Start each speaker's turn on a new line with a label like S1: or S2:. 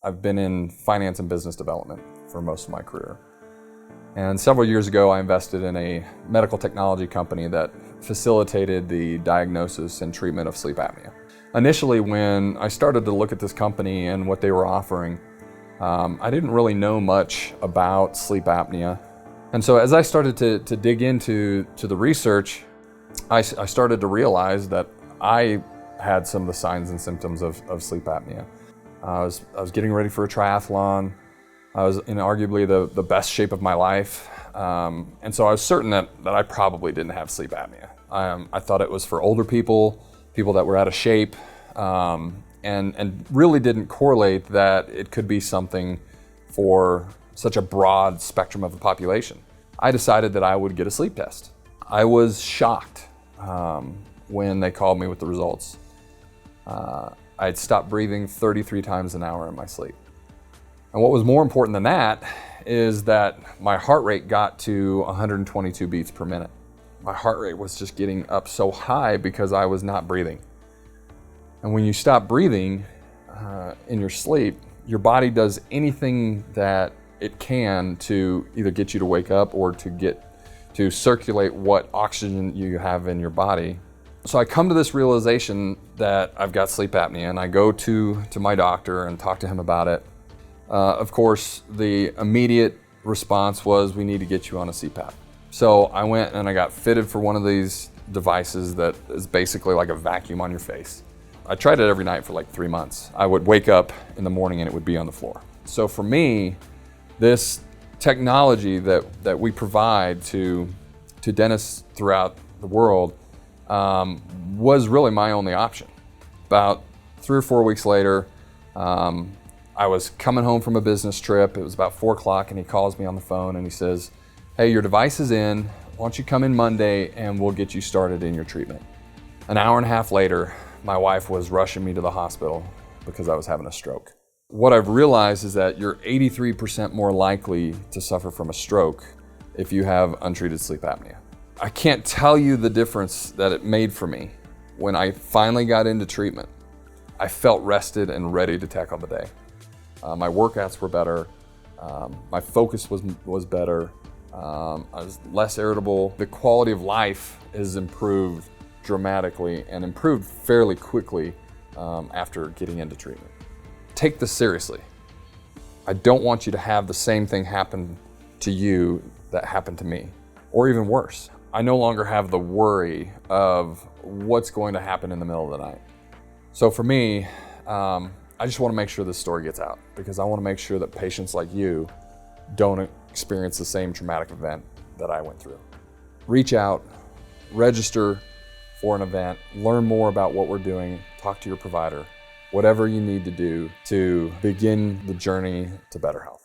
S1: I've been in finance and business development for most of my career. And several years ago, I invested in a medical technology company that facilitated the diagnosis and treatment of sleep apnea. Initially, when I started to look at this company and what they were offering, I didn't really know much about sleep apnea. And so as I started to dig into the research, I started to realize that I had some of the signs and symptoms of sleep apnea. I was getting ready for a triathlon. I was in arguably the best shape of my life. And so I was certain that I probably didn't have sleep apnea. I thought it was for older people that were out of shape, and really didn't correlate that it could be something for such a broad spectrum of the population. I decided that I would get a sleep test. I was shocked when they called me with the results. I'd stopped breathing 33 times an hour in my sleep. And what was more important than that is that my heart rate got to 122 beats per minute. My heart rate was just getting up so high because I was not breathing. And when you stop breathing in your sleep, your body does anything that it can to either get you to wake up or to circulate what oxygen you have in your body. So I come to this realization that I've got sleep apnea, and I go to my doctor and talk to him about it. Of course, the immediate response was, we need to get you on a CPAP. So I went and I got fitted for one of these devices that is basically like a vacuum on your face. I tried it every night for like 3 months. I would wake up in the morning and it would be on the floor. So for me, this technology that we provide to dentists throughout the world was really my only option. About 3 or 4 weeks later, I was coming home from a business trip. It was about 4 o'clock, and he calls me on the phone and he says, "Hey, your device is in. Why don't you come in Monday and we'll get you started in your treatment." An hour and a half later, my wife was rushing me to the hospital because I was having a stroke. What I've realized is that you're 83% more likely to suffer from a stroke if you have untreated sleep apnea. I can't tell you the difference that it made for me. When I finally got into treatment, I felt rested and ready to tackle the day. My workouts were better. My focus was better. I was less irritable. The quality of life has improved dramatically and improved fairly quickly after getting into treatment. Take this seriously. I don't want you to have the same thing happen to you that happened to me, or even worse. I no longer have the worry of what's going to happen in the middle of the night. So for me, I just want to make sure this story gets out, because I want to make sure that patients like you don't experience the same traumatic event that I went through. Reach out, register for an event, learn more about what we're doing, talk to your provider, whatever you need to do to begin the journey to better health.